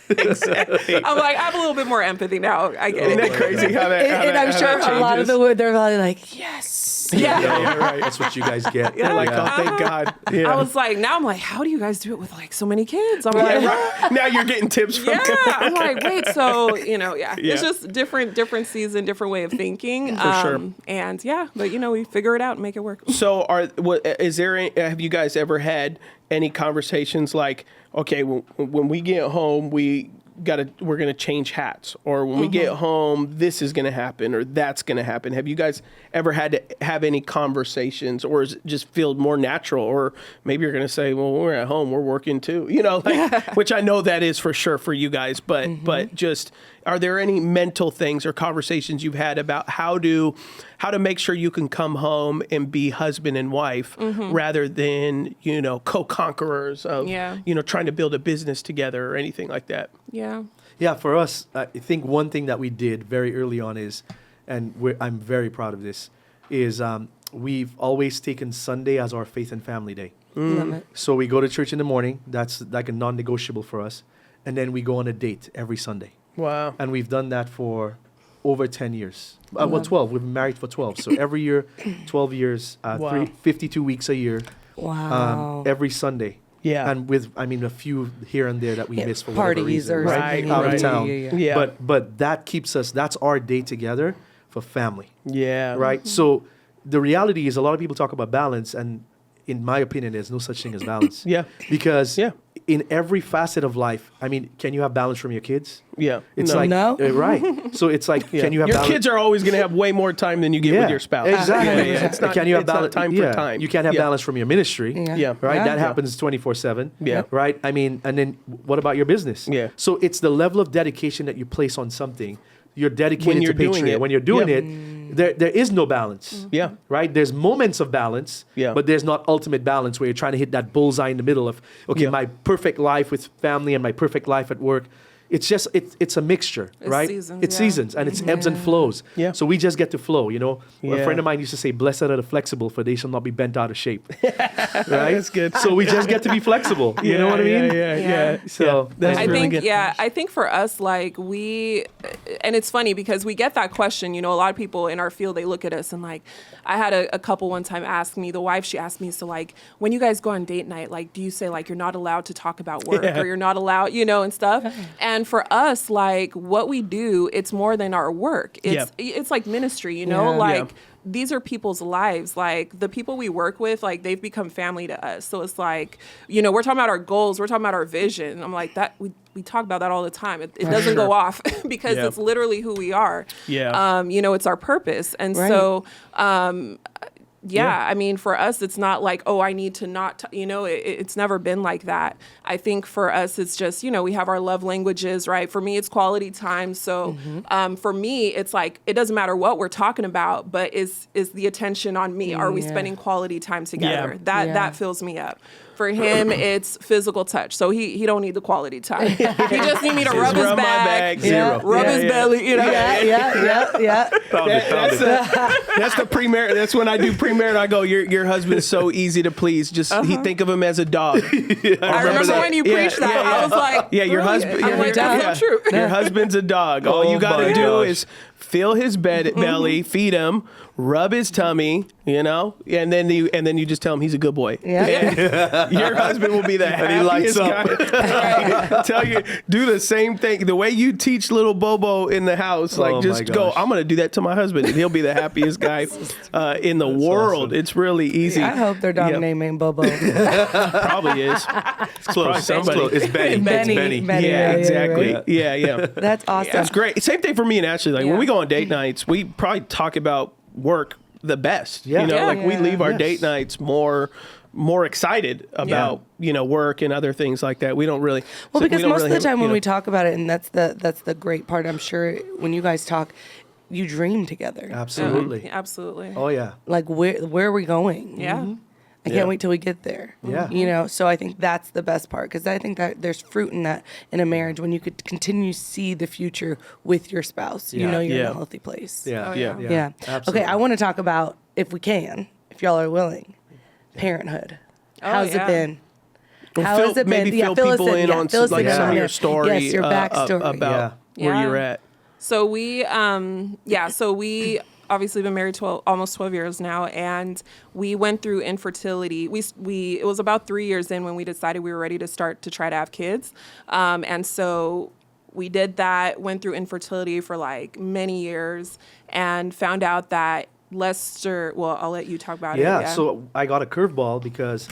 Exactly. I'm like, I have a little bit more empathy now. I get Isn't it. that crazy how that And I'm sure a lot of they're probably like, yes. Yeah, right. That's what you guys get. They're like, Yeah. oh, thank God. Yeah. I was like, now I'm like, how do you guys do it with like so many kids? I'm like, Yeah, right. Now you're getting tips from yeah. I'm like, wait, so Yeah. it's just different season, different way of thinking. For sure. And but we figure it out and make it work. So have you guys ever had any conversations like, okay, when we get home, we're going to change hats, or when we get home, this is going to happen, or that's going to happen. Have you guys ever had to have any conversations, or does it just feel more natural? Or maybe you're going to say, well, when we're at home, we're working too, which I know that is for sure for you guys, but just, are there any mental things or conversations you've had about how to make sure you can come home and be husband and wife rather than, co-conquerors of, trying to build a business together or anything like that? Yeah. Yeah, for us, I think one thing that we did very early on is, and I'm very proud of this, is we've always taken Sunday as our faith and family day. Love it. So we go to church in the morning. That's like a non-negotiable for us. And then we go on a date every Sunday. Wow. And we've done that for over 10 years. 12. We've been married for 12. So every year, 12 years, Wow. 52 weeks a year, Wow. every Sunday. Yeah. And with, a few here and there that we miss for whatever Parties reason, or right? something. Out right. of town. Yeah. But that keeps us, that's our day together for family, Yeah. right? So the reality is a lot of people talk about balance, and in my opinion, there's no such thing as balance. Yeah. Because Yeah. in every facet of life, can you have balance from your kids? Yeah. It's No. like, No. right. So it's like, Yeah. can you have your balance? kids are always going to have way more time than you get with your spouse. Exactly. Yeah, yeah. It's not, Can you have it's not balance? time for time. You can't have Yeah. balance from your ministry. Yeah. Right? Yeah. That happens 24/7. Yeah. Right? And then what about your business? Yeah. So it's the level of dedication that you place on something. You're dedicated When you're to doing Patria. it. When you're doing Yeah. it, there is no balance. Yeah. Right? There's moments of balance, Yeah. but there's not ultimate balance where you're trying to hit that bullseye in the middle of, okay, Yeah. my perfect life with family and my perfect life at work. It's just, it's a mixture, It's right? seasons, It's yeah. seasons and it's ebbs and flows. Yeah. So we just get to flow, A Yeah. friend of mine used to say, blessed are the flexible, for they shall not be bent out of shape. Right? That's good. So we just get to be flexible. You know what I mean? Yeah. So That's I really think, good. I think for us, like and it's funny because we get that question, a lot of people in our field, they look at us and like, I had a couple one time ask me, the wife, she asked me, so like, when you guys go on date night, like, do you say like, you're not allowed to talk about work or you're not allowed, and stuff. And for us, like what we do, it's more than our work. It's like ministry, Yeah. like, Yeah. these are people's lives. Like the people we work with, like they've become family to us. So it's like, we're talking about our goals. We're talking about our vision. I'm like that. We talk about that all the time. It doesn't go off because Yeah. it's literally who we are. Yeah. It's our purpose. And Right. so, for us, it's not like, oh, I need to not, it's never been like that. I think for us, it's just, we have our love languages, right? For me, it's quality time. So for me, it's like, it doesn't matter what we're talking about, but is the attention on me? Are we Yeah. spending quality time together? Yeah. That fills me up. For him, it's physical touch. So he don't need the quality time. He just need me to rub his Rub my back, back. Zero. rub Yeah, his yeah. belly, Yeah. That's the pre-marriage. That's when I do pre-marriage. I go, your husband's so easy to please. Just think of him as a dog. I remember when you preached that. I was like, yeah, your brilliant. husband. I'm like, that's so true. Your husband's a dog. All Oh you got to my do gosh. is fill his belly, feed him, rub his tummy, and then you just tell him he's a good boy. Yeah. And your husband will be the happiest guy. Tell you, do the same thing. The way you teach little Bobo in the house, like just go, I'm going to do that to my husband, and he'll be the happiest guy in the world. Awesome. It's really easy. I hope their dog name ain't Bobo. Probably is. It's close. Somebody. It's Benny. Benny. Yeah, exactly. Right. Yeah. That's awesome. That's great. Same thing for me and Ashley. Like when we go on date nights, we probably talk about work the best. Yeah. We leave our date nights more excited about work and other things like that. We don't really because most of the time when we talk about it, and that's the great part. I'm sure when you guys talk, you dream together. Absolutely. Absolutely. Oh yeah. Like where are we going? Yeah. Mm-hmm. I can't wait till we get there. Yeah. So I think that's the best part, because I think that there's fruit in that in a marriage when you could continue to see the future with your spouse. You're in a healthy place. Yeah. Yeah. Absolutely. Okay, I want to talk about, if y'all are willing, parenthood. How's it been? How has it been? Maybe fill people in on some of your story. Yes, your backstory. About where you're at. So we obviously been married almost 12 years now, and we went through infertility. It was about 3 years in when we decided we were ready to start to try to have kids, and so we did that. Went through infertility for like many years, and found out that Lester. Well, I'll let you talk about it. Yeah. So I got a curveball because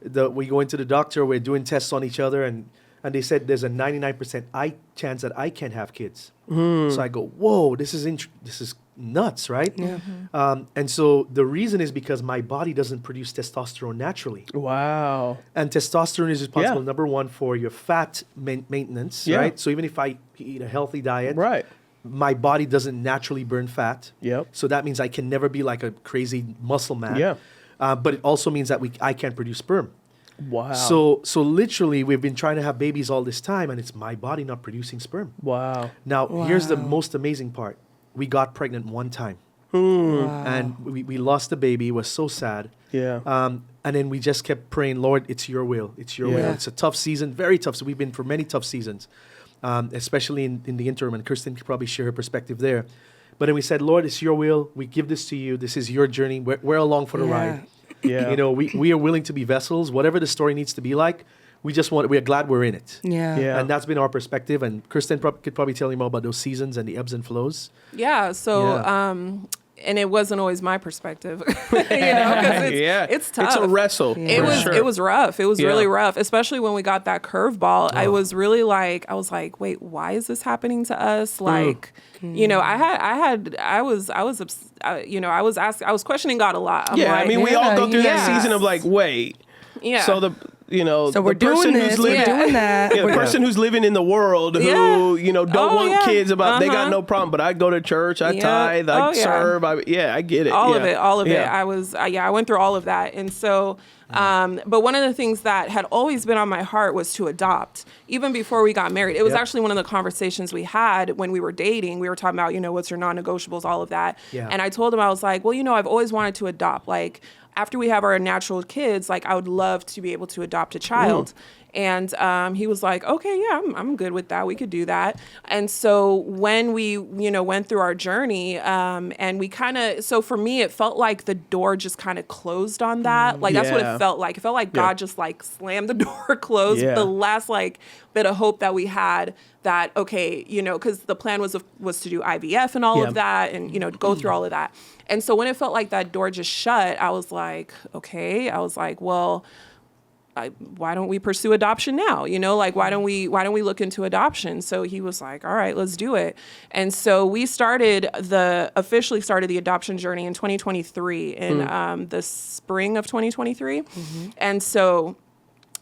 we go into the doctor. We're doing tests on each other, and they said there's a 99% chance that I can't have kids. So I go, whoa, this is nuts, right? Yeah. And so the reason is because my body doesn't produce testosterone naturally. Wow. And testosterone is responsible, number one, for your fat maintenance, right? So even if I eat a healthy diet, my body doesn't naturally burn fat. Yep. So that means I can never be like a crazy muscle man. Yeah. But it also means that I can't produce sperm. Wow. So literally, we've been trying to have babies all this time, and it's my body not producing sperm. Wow. Now, here's the most amazing part. We got pregnant one time. And we lost the baby. It was so sad. Yeah. And then we just kept praying, Lord, it's your will. It's your will. It's a tough season, very tough. So we've been for many tough seasons, especially in the interim. And Kirsten could probably share her perspective there. But then we said, Lord, it's your will. We give this to you. This is your journey. We're along for the ride. Yeah. We are willing to be vessels. Whatever the story needs to be like, we're glad we're in it. Yeah. And that's been our perspective. And Kirsten could probably tell you more about those seasons and the ebbs and flows. Yeah. So, and it wasn't always my perspective, because it's tough. It's a wrestle. It was rough. It was really rough, especially when we got that curveball. I was really like, wait, why is this happening to us? Like, I was questioning God a lot. We all go through that season of like, wait. Yeah. So so we're doing this, we're doing that. The person who's living in the world who, don't want kids they got no problem, but I go to church, I tithe, I serve. I get it. All of it. I went through all of that. And so, but one of the things that had always been on my heart was to adopt, even before we got married. It was actually one of the conversations we had when we were dating. We were talking about, what's your non-negotiables, all of that. Yeah. And I told him, I was like, well, I've always wanted to adopt. Like, after we have our natural kids, like, I would love to be able to adopt a child. And he was like, okay, yeah, I'm good with that. We could do that. And so when we, went through our journey, and we so for me, it felt like the door just kind of closed on that. Like, that's what it felt like. It felt like God just like slammed the door closed. Yeah. The last like bit of hope that we had that, okay, because the plan was to do IVF and all of that and, go through all of that. And so when it felt like that door just shut, I was like, okay. I was like, well, why don't we pursue adoption now? Like, why don't we look into adoption? So he was like, all right, let's do it. And so we officially started the adoption journey in 2023 in the spring of 2023. And so,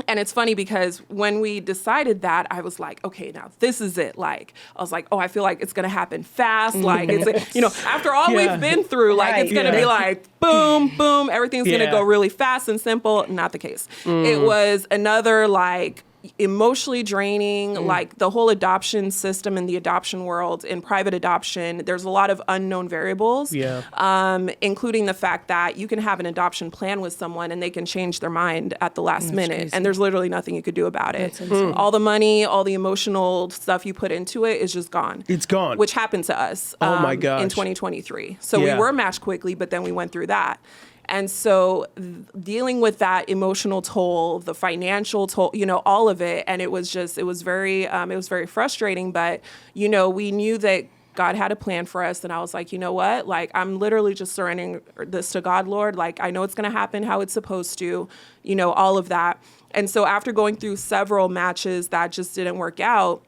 and it's funny because when we decided that, I was like, okay, now this is it. Like, I was like, oh, I feel like it's going to happen fast. Like, it's, after all we've been through, like, it's going to be like, boom, boom, everything's going to go really fast and simple. Not the case. It was another, like, emotionally draining. Like the whole adoption system in the adoption world, in private adoption, there's a lot of unknown variables, including the fact that you can have an adoption plan with someone and they can change their mind at the last minute. Crazy. And there's literally nothing you could do about it. All the money, all the emotional stuff you put into it is just gone. It's gone. Which happened to us Oh my gosh. in 2023. So Yeah. we were matched quickly, but then we went through that. And so dealing with that emotional toll, the financial toll, you know, all of it. And it was very frustrating. But, you know, we knew that God had a plan for us. And I was like, you know what? Like, I'm literally just surrendering this to God, Lord. Like, I know it's going to happen how it's supposed to, you know, all of that. And so after going through several matches that just didn't work out,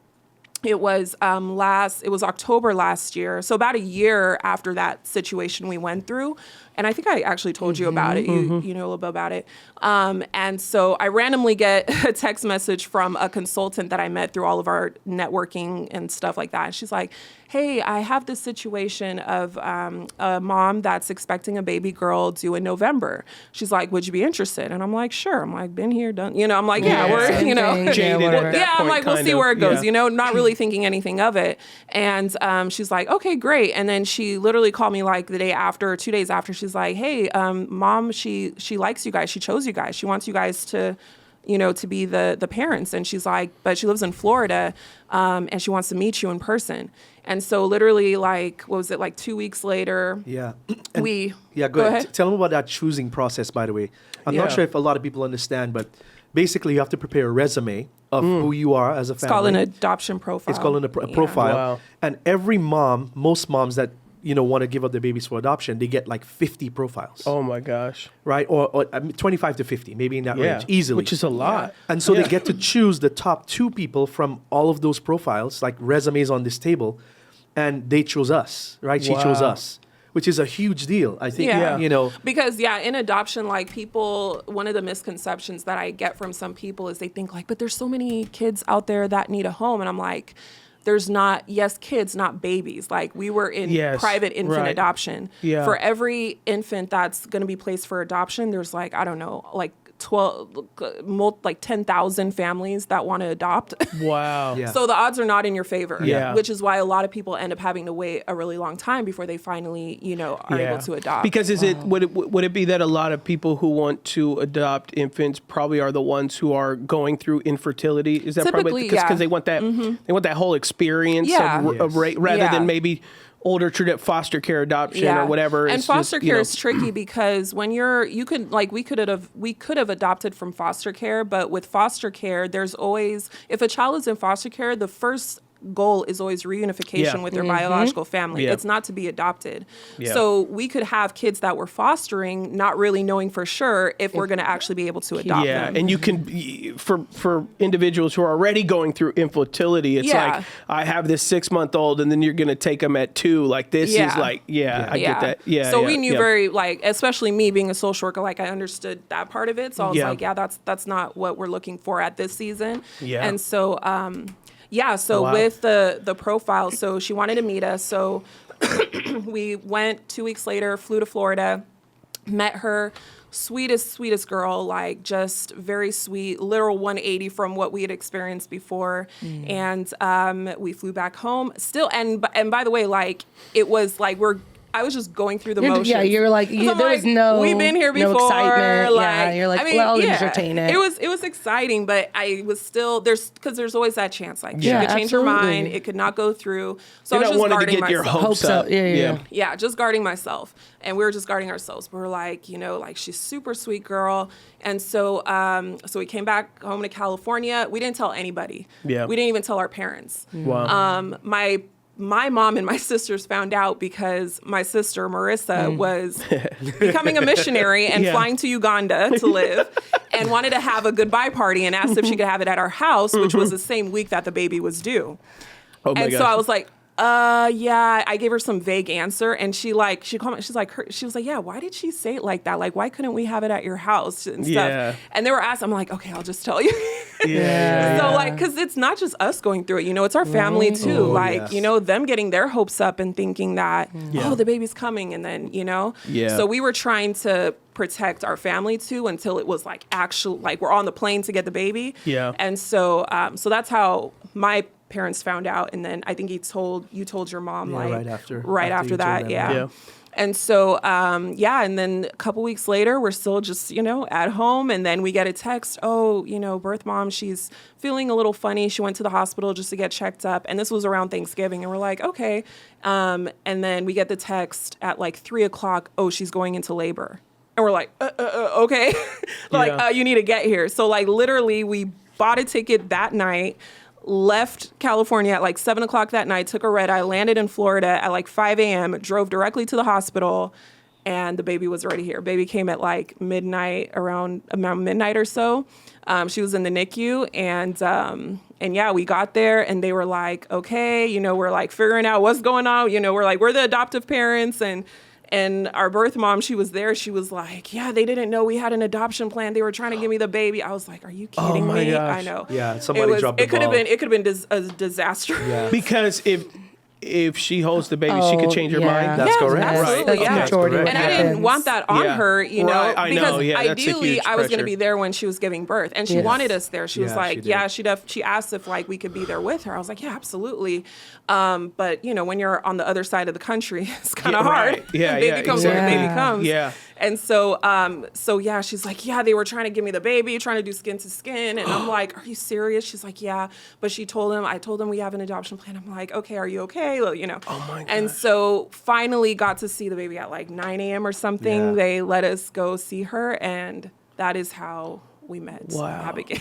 it was October last year. So about a year after that situation we went through. And I think I actually told you about it. You know a little bit about it. And so I randomly get a text message from a consultant that I met through all of our networking and stuff like that. And she's like, hey, I have this situation of a mom that's expecting a baby girl due in November. She's like, would you be interested? And I'm like, sure. I'm like, been here, done. You know, I'm like, we're, you know. Jaded at that I'm point, like, we'll kind see of. where it goes, Yeah. you know, not really thinking anything of it. And she's like, okay, great. And then she literally called me like the day after, 2 days after. She's like, hey, mom, she likes you guys. She chose you guys. She wants you guys to, you know, to be the parents. And she's like, but she lives in Florida and she wants to meet you in person. And so literally like, what was it, like 2 weeks later? Yeah. Go ahead. Tell them about that choosing process, by the way. I'm not Yeah. sure if a lot of people understand, but basically you have to prepare a resume of who you are as a family. It's called an adoption profile. It's called a profile. Wow. And every mom, most moms that, you know, want to give up their babies for adoption, they get like 50 profiles, Oh my gosh. right? Or 25 to 50, maybe in that range, easily. Which is a lot. And so they get to choose the top 2 people from all of those profiles, like resumes on this table, and they chose us, right? She chose Wow. us, which is a huge deal. I think, Yeah. you know. Because, in adoption, like people, one of the misconceptions that I get from some people is they think like, but there's so many kids out there that need a home. And I'm like, there's not, kids, not babies. Like we were in private infant right. adoption. Yeah. For every infant that's going to be placed for adoption, there's like, I don't know, like 10,000 families that want to adopt. Wow. Yeah. So the odds are not in your favor, Yeah. which is why a lot of people end up having to wait a really long time before they finally, you know, are able to adopt. Because would it be that a lot of people who want to adopt infants probably are the ones who are going through infertility? Is that Typically, probably because they want that they want that whole experience of rather than maybe older foster care adoption or whatever. And It's foster just, care is tricky because when we could have adopted from foster care, but with foster care, there's always, if a child is in foster care, the first goal is always reunification with their biological family. Yeah. It's not to be adopted. Yeah. So we could have kids that we're fostering, not really knowing for sure if we're going to actually be able to adopt them. And you can, for individuals who are already going through infertility, it's like, I have this 6-month-old and then you're going to take them at 2. Like this is like, I get that. Yeah. So we knew very, like, especially me being a social worker, like I understood that part of it. So I was like, that's not what we're looking for at this season. Yeah. And so, with the profile, so she wanted to meet us. So we went 2 weeks later, flew to Florida, met her. Sweetest girl, like just very sweet, literal 180 from what we had experienced before. And we flew back home still. And by the way, like it was like I was just going through the motions. Yeah, you're like, was no, we've been here before. No excitement. Like, you're like, entertain it. It was exciting, but I was still, because there's always that chance. Like, she Yeah, could change her absolutely. mind. It could not go through. So You're I was not just wanting to guarding get your myself. hopes up. Yeah. Yeah, just guarding myself. And we were just guarding ourselves. We were like, you know, like she's super sweet girl. And so so we came back home to California. We didn't tell anybody. Yeah. We didn't even tell our parents. Wow. My mom and my sisters found out because my sister, Marissa, was becoming a missionary and flying to Uganda to live and wanted to have a goodbye party and asked if she could have it at our house, which was the same week that the baby was due. Oh my And gosh. so I was like, Yeah, I gave her some vague answer, and she called me. She was like, yeah, why did she say it like that? Like, why couldn't we have it at your house and stuff? Yeah. And they were asking. I'm like, okay, I'll just tell you. Yeah. So like, because it's not just us going through it, it's our family too. Oh, Like, yes. them getting their hopes up and thinking that, oh, the baby's coming, and then Yeah. So we were trying to protect our family too until it was like actual, like we're on the plane to get the baby. Yeah. And so, so that's how my parents found out, and then I think you told your mom right after you told that, them. yeah. And so, and then a couple weeks later, we're still just, at home. And then we get a text, birth mom, she's feeling a little funny. She went to the hospital just to get checked up. And this was around Thanksgiving. And we're like, okay. And then we get the text at like 3:00, oh, she's going into labor. And we're like, okay. You need to get here. So like literally we bought a ticket that night, left California at like 7:00 that night, took a red eye, landed in Florida at like 5 a.m., drove directly to the hospital, and the baby was already here. Baby came at like midnight, around midnight or so. She was in the NICU, and yeah, we got there, and they were like, okay, we're like figuring out what's going on. We're like, we're the adoptive parents, and our birth mom, she was there. She was like, yeah, they didn't know we had an adoption plan. They were trying to give me the baby. I was like, are you kidding my me? gosh. I know. Yeah, somebody dropped the It could have ball. been a disaster. Yeah. Because if she holds the baby, she could change her mind. That's correct. Absolutely, That's yeah. majority Correct. what And I didn't happens. want that on Yeah. her, Right, I because know, yeah, that's a ideally huge I was going to pressure. be there when she was giving birth, and she Yes. wanted us there. She was Yeah, like, she did. she asked if like we could be there with her. I was like, yeah, absolutely. But when you're on the other side of the country, it's kind of hard. right. Yeah, baby yeah, comes when the baby exactly. comes. Yeah. And so, yeah, she's like, yeah, they were trying to give me the baby, trying to do skin to skin. And I'm like, are you serious? She's like, yeah. But I told them we have an adoption plan. I'm like, okay, are you okay? Well, Oh my And gosh. so finally got to see the baby at like 9 a.m. or something. Yeah. They let us go see her. And that is how we met Wow. Abigail.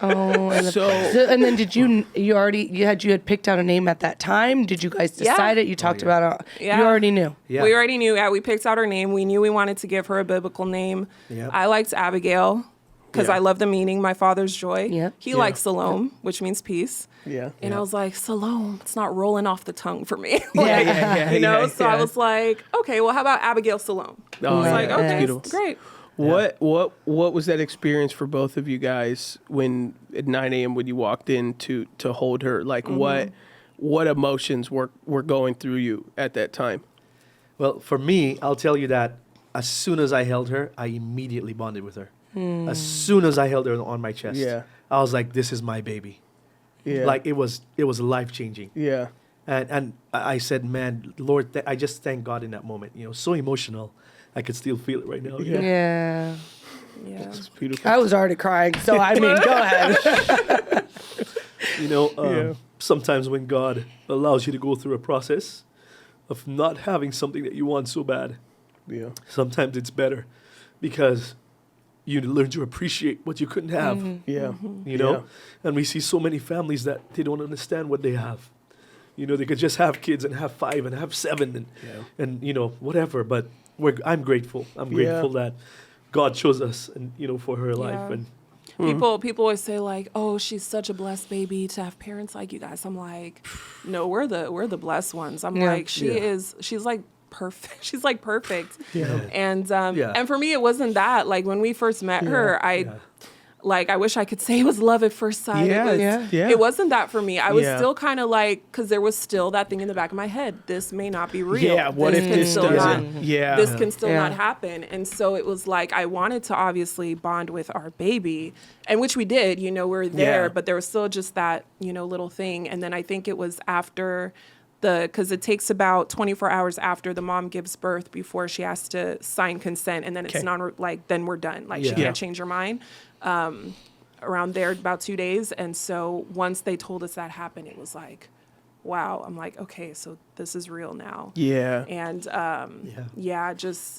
Oh, and and then did you had picked out a name at that time? Did you guys decide it? You talked about it. Yeah. You already knew. Yeah. We already knew. Yeah, we picked out her name. We knew we wanted to give her a biblical name. Yep. I liked Abigail because Yeah. I love the meaning, my father's joy. Yep. He likes Salome, which means peace. Yeah. And I was like, Salome, it's not rolling off the tongue for me. Yeah. So I was like, okay, well, how about Abigail Salome? Oh, I was yeah, like, that's okay, beautiful. great. What was that experience for both of you guys when at 9 a.m. when you walked in to hold her? Like what emotions were going through you at that time? Well, for me, I'll tell you that as soon as I held her, I immediately bonded with her. As soon as I held her on my chest, Yeah. I was like, this is my baby. Yeah. Like it was life-changing. Yeah. And I said, man, Lord, I just thank God in that moment. So emotional. I could still feel it right now. Yeah. Yeah. Yeah. It's beautiful. I was already crying, so I mean, go ahead. Yeah. Sometimes when God allows you to go through a process of not having something that you want so bad, Yeah. sometimes it's better because you learn to appreciate what you couldn't have. Yeah. And we see so many families that they don't understand what they have. They could just have kids and have 5 and have 7 and whatever. But I'm grateful. I'm grateful that God chose us and for her life. Yeah. And People always say like, "Oh, she's such a blessed baby to have parents like you guys." I'm like, "No, we're the blessed ones." I'm Yeah. like, she's like perfect. She's like perfect. Yeah. And for me, it wasn't that. Like when we first met her, I wish I could say it was love at first sight. Yeah. It wasn't that for me. I was Yeah. still kind of like, because there was still that thing in the back of my head. This may not be real. Yeah. What if can this still doesn't? not- Yeah. This can still Yeah. not happen. And so it was like, I wanted to obviously bond with our baby, and which we did, we're there, Yeah. but there was still just that, little thing. And then I think it was after because it takes about 24 hours after the mom gives birth before she has to sign consent. And then it's then we're done. Like she Yeah. can't change her mind. Around there, about 2 days. And so once they told us that happened, it was like, wow. I'm like, okay, so this is real now. Yeah. And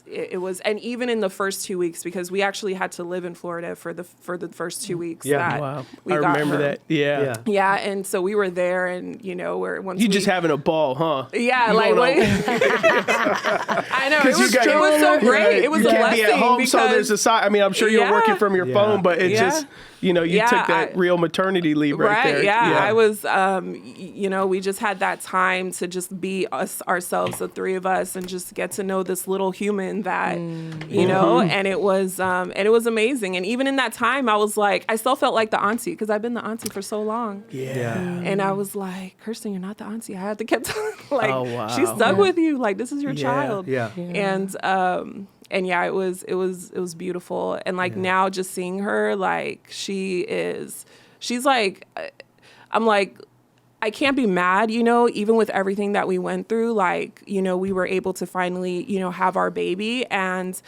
it was, and even in the first 2 weeks, because we actually had to live in Florida for the first 2 weeks. Yeah. that Wow. we I got remember her. that. Yeah. yeah. Yeah, and so we were there, and we're once You we, just having a ball, huh? yeah, You like going I know it 'Cause you was, got- so great. It was You a can't blessing be at home, because so there's a side. I mean, I'm sure you're Yeah. working from your Yeah. phone, but it's Yeah. just you know, you Yeah, took that real maternity leave right there. Yeah. I was, you know, we just had that time to just be ourselves, the three of us, and just get to know this little human that, you know, and it was amazing. And even in that time, I was like, I still felt like the auntie because I've been the auntie for so long. Yeah. And I was like, Kirsten, you're not the auntie. I had to keep telling, like, Oh, wow. she's stuck with you. Like, this is your child. Yeah. And yeah, it was beautiful. And like now just seeing her, like she's like, I'm like, I can't be mad, you know, even with everything that we went through, like, you know, we were able to finally, you know, have our baby. And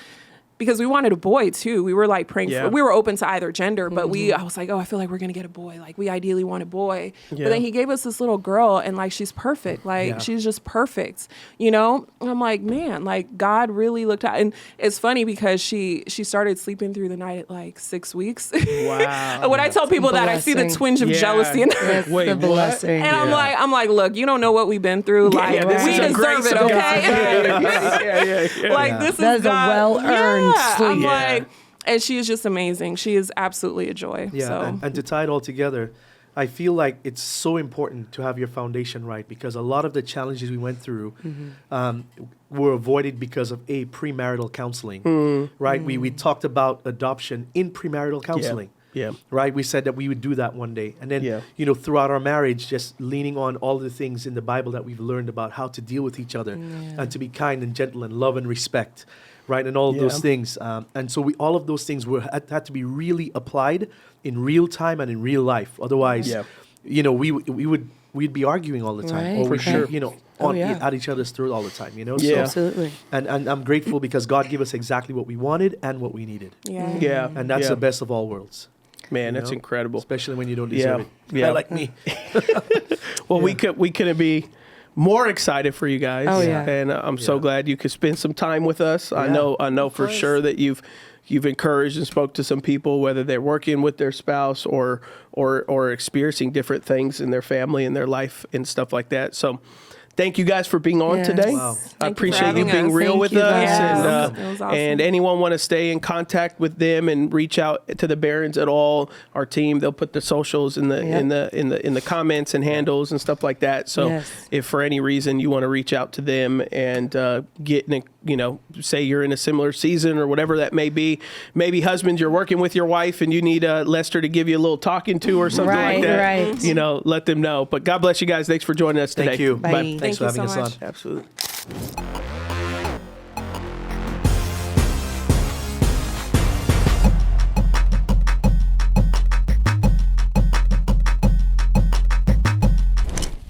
because we wanted a boy too. We were like praying for, we were open to either gender, but I was like, oh, I feel like we're going to get a boy. Like we ideally want a boy. But then he gave us this little girl and like, she's perfect. Like she's just perfect, you know? And I'm like, man, like God really looked out. And it's funny because she started sleeping through the night at like 6 weeks. Wow. And when I tell people that, I see the twinge of jealousy. It's Wait, the blessing. And I'm like, look, you don't know what we've been through. Like we deserve it, okay? Like this That is is a God. well-earned sleep. I'm like, and she is just amazing. She is absolutely a joy. Yeah, So. and to tie it all together, I feel like it's so important to have your foundation right because a lot of the challenges we went through were avoided because of premarital counseling, right? We talked about adoption in premarital counseling. Yeah. Right. We said that we would do that one day. And then, you know, throughout our marriage, just leaning on all the things in the Bible that we've learned about how to deal with each other and to be kind and gentle and love and respect. Right. And all of those things. And so all of those things had to be really applied in real time and in real life. Otherwise, you know, we'd be arguing all the time. Right. Or we'd be, you know, at each other's throat all the time, you know? Yeah. So, Absolutely. and I'm grateful because God gave us exactly what we wanted and what we needed. Yeah. Yeah. And that's the best of all worlds. Man, You that's know? incredible. Especially when you don't deserve it. Yeah. Like me. Well, we couldn't be more excited for you guys. Oh, yeah. And I'm so glad you could spend some time with us. I know for sure that you've encouraged and spoke to some people, whether they're working with their spouse or experiencing different things in their family and their life and stuff like that. So thank you guys for being on today. Wow. I Thank you for appreciate you having being us. real Thank with you, us. guys. And, It was awesome. and anyone want to stay in contact with them and reach out to the Barons at all, our team, they'll put the socials in the comments and handles and stuff like that. So if for any reason you want to reach out to them and get in, you know, say you're in a similar season or whatever that may be, maybe husbands, you're working with your wife and you need Lester to give you a little talking to or something like that. Right. You know, let them know. But God bless you guys. Thanks for joining us today. Thank you. Bye. Thanks for Thank you having so us much. on. Absolutely.